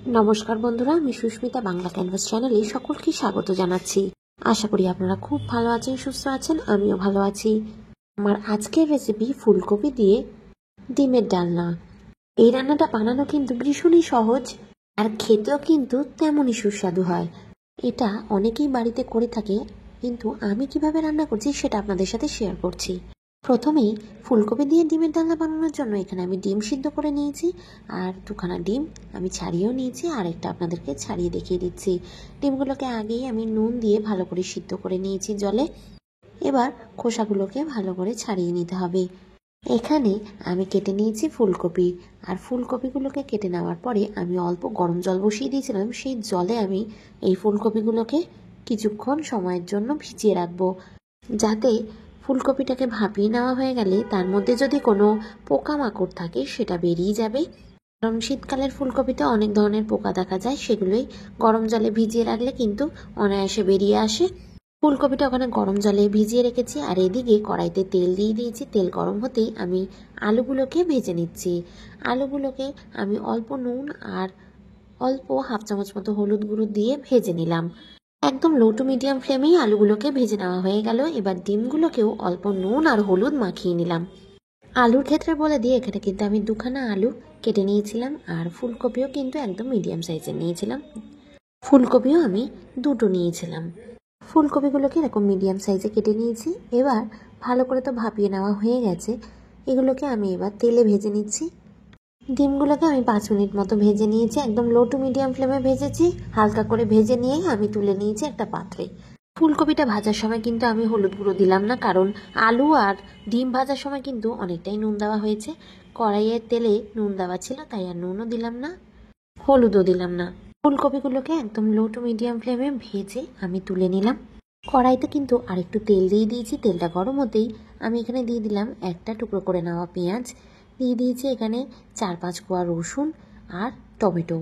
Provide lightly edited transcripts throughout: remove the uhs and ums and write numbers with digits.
নমস্কার বন্ধুরা, আমি সুস্মিতা বাংলা ক্যানভাস চ্যানেলে সকলকে স্বাগত জানাচ্ছি। আশা করি আপনারা খুব ভালো আছেন, সুস্থ আছেন, আমিও ভালো আছি। আমার আজকের রেসিপি ফুলকপি দিয়ে ডিমের ডালনা। এই রান্নাটা বানানো কিন্তু ভীষণই সহজ আর খেতেও কিন্তু তেমনই সুস্বাদু হয়। এটা অনেকেই বাড়িতে করে থাকে, কিন্তু আমি কিভাবে রান্না করছি সেটা আপনাদের সাথে শেয়ার করছি। প্রথমেই ফুলকপি দিয়ে ডিমের ডালনা বানানোর জন্য এখানে আমি ডিম সিদ্ধ করে নিয়েছি, আর দুখানা ডিম আমি ছাড়িয়েও নিয়েছি, আর একটা আপনাদেরকে ছাড়িয়ে দেখিয়ে দিচ্ছি। ডিমগুলোকে আগেই আমি নুন দিয়ে ভালো করে সিদ্ধ করে নিয়েছি জলে। এবার খোসাগুলোকে ভালো করে ছাড়িয়ে নিতে হবে। এখানে আমি কেটে নিয়েছি ফুলকপি, আর ফুলকপিগুলোকে কেটে নেওয়ার পরে আমি অল্প গরম জল বসিয়ে দিয়েছিলাম। সেই জলে আমি এই ফুলকপিগুলোকে কিছুক্ষণ সময়ের জন্য ভিজিয়ে রাখবো, যাতে ফুলকপিটাকে ভাপিয়ে নেওয়া হয়ে গেলে তার মধ্যে যদি কোনো পোকামাকড় থাকে সেটা বেরিয়ে যাবে। কারণ শীতকালের ফুলকপিতে অনেক ধরনের পোকা দেখা যায়, সেগুলোই গরম জলে ভিজিয়ে রাখলে কিন্তু অনায়াসে বেরিয়ে আসে। ফুলকপিটা ওখানে গরম জলে ভিজিয়ে রেখেছি, আর এদিকে কড়াইতে তেল দিয়ে দিয়েছি। তেল গরম হতেই আমি আলুগুলোকে ভেজে নিচ্ছি। আলুগুলোকে আমি অল্প নুন আর অল্প হাফ চামচ মতো হলুদ গুঁড়ো দিয়ে ভেজে নিলাম। একদম লো টু মিডিয়াম ফ্লেমেই আলুগুলোকে ভেজে নেওয়া হয়ে গেল। এবার ডিমগুলোকেও অল্প নুন আর হলুদ মাখিয়ে নিলাম। আলুর ক্ষেত্রে বলে দিয়ে এখানে কিন্তু আমি দুখানা আলু কেটে নিয়েছিলাম, আর ফুলকপিও কিন্তু একদম মিডিয়াম সাইজের নিয়েছিলাম। ফুলকপিও আমি দুটো নিয়েছিলাম। ফুলকপিগুলোকে এরকম মিডিয়াম সাইজে কেটে নিয়েছি। এবার ভালো করে তো ভাপিয়ে নেওয়া হয়ে গেছে, এগুলোকে আমি এবার তেলে ভেজে নিচ্ছি। ডিমগুলোকে আমি 5 মিনিট মতো ভেজে নিয়েছি, একদম লো টু মিডিয়াম ফ্লেমে ভেজেছি। হালকা করে ভেজে নিয়েই আমি তুলে নিয়েছি একটা পাত্রে। ফুলকপিটা ভাজার সময় কিন্তু আমি হলুদ গুঁড়ো দিলাম না, কারণ আলু আর ডিম ভাজার সময় কিন্তু অনেকটাই নুন দেওয়া হয়েছে। কড়াইয়ের তেলে নুন দেওয়া ছিল, তাই আর নুনও দিলাম না, হলুদও দিলাম না। ফুলকপিগুলোকে একদম লো টু মিডিয়াম ফ্লেমে ভেজে আমি তুলে নিলাম। কড়াইতে কিন্তু আরেকটু তেল দিয়ে দিয়েছি। তেলটা গরম হতেই আমি এখানে দিয়ে দিলাম একটা টুকরো করে নেওয়া পেঁয়াজ, দিয়ে দিয়েছি এখানে 4-5 কোয়া রসুন আর টমেটো।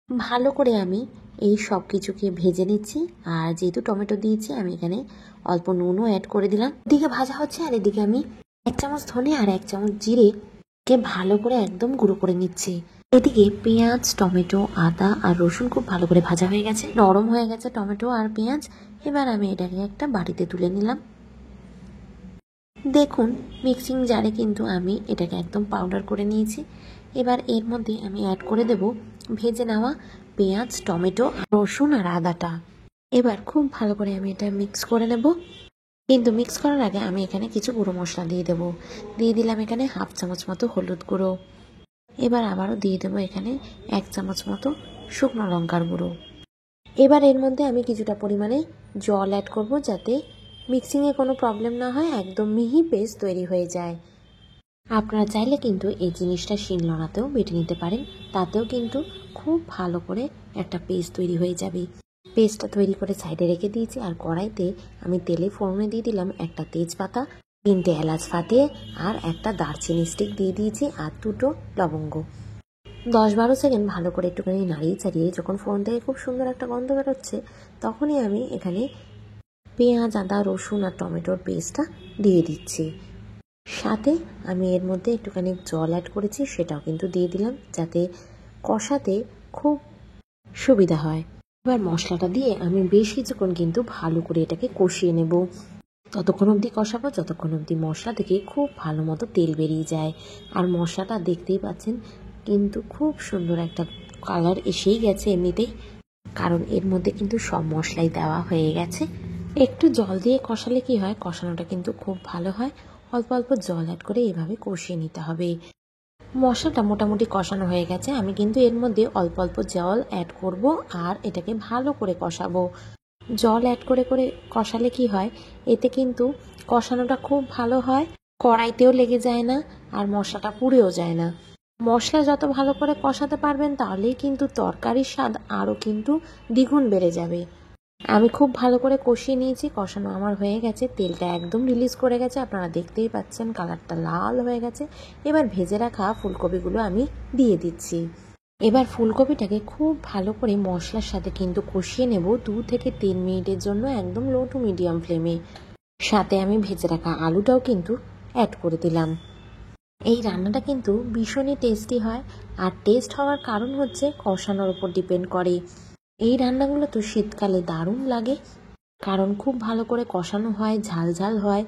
ভালো করে আমি এই সব কিছুকে ভেজে নিচ্ছি। আর যেহেতু টমেটো দিয়েছি, আমি এখানে অল্প নুনও অ্যাড করে দিলাম। এদিকে ভাজা হচ্ছে, আর এদিকে আমি 1 চামচ ধনে আর 1 চামচ জিরেকে ভালো করে একদম গুঁড়ো করে নিচ্ছি। এদিকে পেঁয়াজ, টমেটো, আদা আর রসুন খুব ভালো করে ভাজা হয়ে গেছে, নরম হয়ে গেছে টমেটো আর পেঁয়াজ। এবার আমি এটাকে একটা বাটিতে তুলে নিলাম। দেখুন, মিক্সিং জারে কিন্তু আমি এটাকে একদম পাউডার করে নিয়েছি। এবার এর মধ্যে আমি অ্যাড করে দেব ভেজে নেওয়া পেঁয়াজ, টমেটো, রসুন আর আদাটা। এবার খুব ভালো করে আমি এটা মিক্স করে নেব। কিন্তু মিক্স করার আগে আমি এখানে কিছু গুঁড়ো মশলা দিয়ে দেবো। দিয়ে দিলাম এখানে হাফ চামচ মতো হলুদ গুঁড়ো। এবার আবারও দিয়ে দেবো এখানে 1 চামচ মতো শুকনো লঙ্কার গুঁড়ো। এবার এর মধ্যে আমি কিছুটা পরিমাণে জল অ্যাড করব, যাতে মিক্সিংয়ে কোনো প্রবলেম না হয়, একদম মিহি পেস্ট তৈরি হয়ে যায়। আপনারা চাইলে কিন্তু এই জিনিসটা শিলনোড়াতেও বেটে নিতে পারেন, তাতেও কিন্তু খুব ভালো করে একটা পেস্ট তৈরি হয়ে যাবে। পেস্টটা তৈরি করে সাইডে রেখে দিয়েছি, আর কড়াইতে আমি তেলে ফোড়নে দিয়ে দিলাম একটা তেজপাতা, 3টে এলাচ ফাটিয়ে, আর একটা দারচিনি স্টিক দিয়ে দিয়েছি, আর 2টো লবঙ্গ। 10-12 সেকেন্ড ভালো করে একটুখানি নাড়িয়ে চাড়িয়ে যখন ফোড়ন থেকে খুব সুন্দর একটা গন্ধ বেরোচ্ছে, তখনই আমি এখানে পেঁয়াজ, আদা, রসুন আর টমেটোর পেস্টটা দিয়ে দিচ্ছি। সাথে আমি এর মধ্যে একটুখানি জল অ্যাড করেছি, সেটাও কিন্তু দিয়ে দিলাম, যাতে কষাতে খুব সুবিধা হয়। এবার মশলাটা দিয়ে আমি বেশ কিছুক্ষণ কিন্তু ভালো করে এটাকে কষিয়ে নেব। ততক্ষণ অবধি কষাবো যতক্ষণ অবধি মশলা থেকে খুব ভালো মতো তেল বেরিয়ে যায়। আর মশলাটা দেখতেই পাচ্ছেন কিন্তু খুব সুন্দর একটা কালার এসেই গেছে এমনিতেই, কারণ এর মধ্যে কিন্তু সব মশলাই দেওয়া হয়ে গেছে। একটু জল দিয়ে কষালে কি হয়, কষানোটা কিন্তু খুব ভালো হয়। অল্প অল্প জল অ্যাড করে এভাবে কষিয়ে নিতে হবে। মশলাটা মোটামুটি কষানো হয়ে গেছে, আমি কিন্তু এর মধ্যে অল্প অল্প জল অ্যাড করব, আর এটাকে ভালো করে কষাবো। জল অ্যাড করে করে কষালে কি হয়, এতে কিন্তু কষানোটা খুব ভালো হয়, কড়াইতেও লেগে যায় না, আর মশলাটা পুড়েও যায় না। মশলা যত ভালো করে কষাতে পারবেন, তাহলেই কিন্তু তরকারির স্বাদ আরও কিন্তু দ্বিগুণ বেড়ে যাবে। আমি খুব ভালো করে কষিয়ে নিয়েছি, কষানো আমার হয়ে গেছে, তেলটা একদম রিলিজ করে গেছে, আপনারা দেখতেই পাচ্ছেন কালারটা লাল হয়ে গেছে। এবার ভেজে রাখা ফুলকপিগুলো আমি দিয়ে দিচ্ছি। এবার ফুলকপিটাকে খুব ভালো করে মশলার সাথে কিন্তু কষিয়ে নেব 2 থেকে 3 মিনিটের জন্য, একদম লো টু মিডিয়াম ফ্লেমে। সাথে আমি ভেজে রাখা আলুটাও কিন্তু অ্যাড করে দিলাম। এই রান্নাটা কিন্তু ভীষণই টেস্টি হয়, আর টেস্ট হওয়ার কারণ হচ্ছে কষানোর উপর ডিপেন্ড করে। এই রান্নাগুলো তো শীতকালে দারুণ লাগে, কারণ খুব ভালো করে কষানো হয়, ঝাল ঝাল হয়,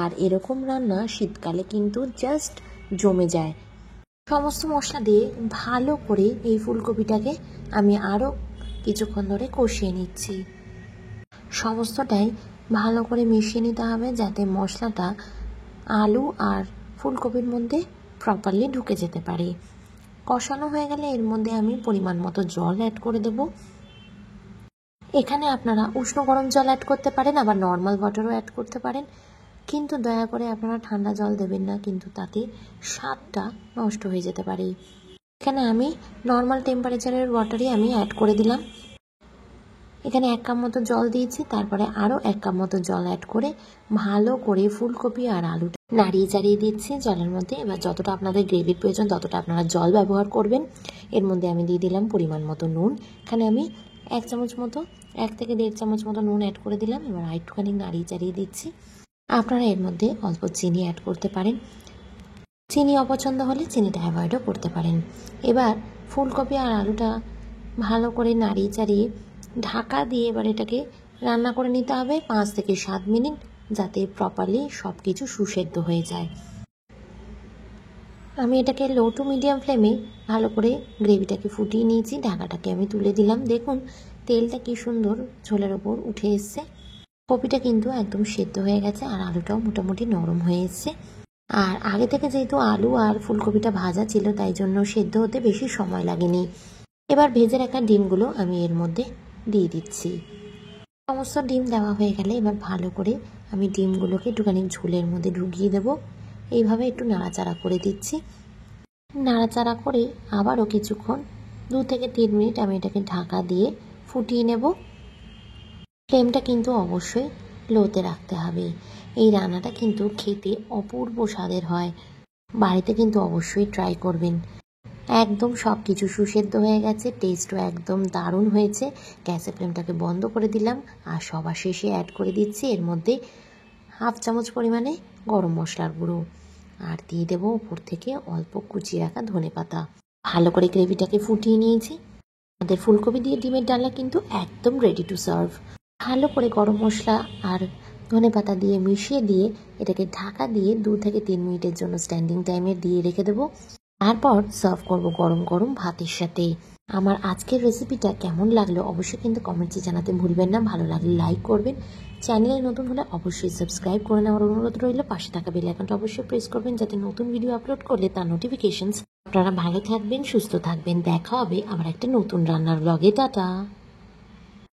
আর এরকম রান্না শীতকালে কিন্তু জাস্ট জমে যায়। সমস্ত মশলা দিয়ে ভালো করে এই ফুলকপিটাকে আমি আরও কিছুক্ষণ ধরে কষিয়ে নিচ্ছি। সমস্তটাই ভালো করে মিশিয়ে নিতে হবে, যাতে মশলাটা আলু আর ফুলকপির মধ্যে প্রপারলি ঢুকে যেতে পারে। কষানো হয়ে গেলে এর মধ্যে আমি পরিমাণ মতো জল অ্যাড করে দেব। এখানে আপনারা উষ্ণ গরম জল অ্যাড করতে পারেন, আবার নর্মাল ওয়াটারও অ্যাড করতে পারেন, কিন্তু দয়া করে আপনারা ঠান্ডা জল দেবেন না, কিন্তু তাতে স্বাদটা নষ্ট হয়ে যেতে পারে। এখানে আমি নর্মাল টেম্পারেচারের ওয়াটারই আমি অ্যাড করে দিলাম। এখানে 1 কাপ মতো জল দিয়েছি, তারপরে আরও 1 কাপ মতো জল অ্যাড করে ভালো করে ফুলকপি আর আলুটা নাড়িয়ে চাড়িয়ে দিচ্ছি জলের মধ্যে। এবার যতটা আপনাদের গ্রেভির প্রয়োজন ততটা আপনারা জল ব্যবহার করবেন। এর মধ্যে আমি দিয়ে দিলাম পরিমাণ মতো নুন। এখানে আমি 1 চামচ মতো, 1 থেকে 1.5 চামচ মতো নুন অ্যাড করে দিলাম। এবার একটুখানি নাড়িয়ে চাড়িয়ে দিচ্ছি। আপনারা এর মধ্যে অল্প চিনি অ্যাড করতে পারেন, চিনি অপছন্দ হলে চিনিটা অ্যাভয়েডও করতে পারেন। এবার ফুলকপি আর আলুটা ভালো করে নাড়িয়ে চাড়িয়ে ঢাকা দিয়ে এবার এটাকে রান্না করে নিতে হবে 5 থেকে 7 মিনিট, যাতে প্রপারলি সব কিছু সুসেদ্ধ হয়ে যায়। আমি এটাকে লো টু মিডিয়াম ফ্লেমে ভালো করে গ্রেভিটাকে ফুটিয়ে নিয়েছি। ঢাকাটাকে আমি তুলে দিলাম। দেখুন তেলটা কি সুন্দর ঝোলের ওপর উঠে এসছে। কপিটা কিন্তু একদম সেদ্ধ হয়ে গেছে, আর আলুটাও মোটামুটি নরম হয়ে এসছে। আর আগে থেকে যেহেতু আলু আর ফুলকপিটা ভাজা ছিল, তাই জন্য সেদ্ধ হতে বেশি সময় লাগেনি। এবার ভেজে রাখা ডিমগুলো আমি এর মধ্যে দিয়ে দিচ্ছি। সমস্ত ডিম দেওয়া হয়ে গেলে এবার ভালো করে আমি ডিমগুলোকে একটুখানি ঝোলের মধ্যে ঢুকিয়ে দেবো। এইভাবে একটু নাড়াচাড়া করে দিচ্ছি। নাড়াচাড়া করে আবারও কিছুক্ষণ 2 থেকে 3 মিনিট আমি এটাকে ঢাকা দিয়ে ফুটিয়ে নেব। ফ্লেমটা কিন্তু অবশ্যই লোতে রাখতে হবে। এই রান্নাটা কিন্তু খেতে অপূর্ব স্বাদের হয়। বাড়িতে কিন্তু অবশ্যই ট্রাই করবেন। একদম সব কিছু সুসেদ্ধ হয়ে গেছে, টেস্টও একদম দারুণ হয়েছে। গ্যাসের ফ্লেমটাকে বন্ধ করে দিলাম, আর সবার শেষে অ্যাড করে দিচ্ছি এর মধ্যে 1/2 চামচ পরিমাণে গরম মশলার গুঁড়ো, আর দিয়ে দেবো উপর থেকে অল্প কুচিয়ে রাখা ধনেপাতা। ভালো করে গ্রেভিটাকে ফুটিয়ে নিয়েছি। আমাদের ফুলকপি দিয়ে ডিমের ডালনা কিন্তু একদম রেডি টু সার্ভ। ভালো করে গরম মশলা আর ধনেপাতা দিয়ে মিশিয়ে দিয়ে এটাকে ঢাকা দিয়ে 2 থেকে 3 মিনিটের জন্য স্ট্যান্ডিং টাইমে দিয়ে রেখে দেবো। তারপর সার্ভ করব গরম গরম ভাতের সাথে। আমার আজকের রেসিপিটা কেমন লাগলো অবশ্যই কিন্তু কমেন্টসে জানাতে ভুলবেন না। ভালো লাগলে লাইক করবেন, চ্যানেলে নতুন হলে অবশ্যই সাবস্ক্রাইব করে নেওয়ার অনুরোধ রইল। পাশে থাকা বেল আইকনটা অবশ্যই প্রেস করবেন, যাতে নতুন ভিডিও আপলোড করলে তার নোটিফিকেশনস। আপনারা ভালো থাকবেন, সুস্থ থাকবেন। দেখা হবে আবার একটা নতুন রান্নার ব্লগে। টাটা।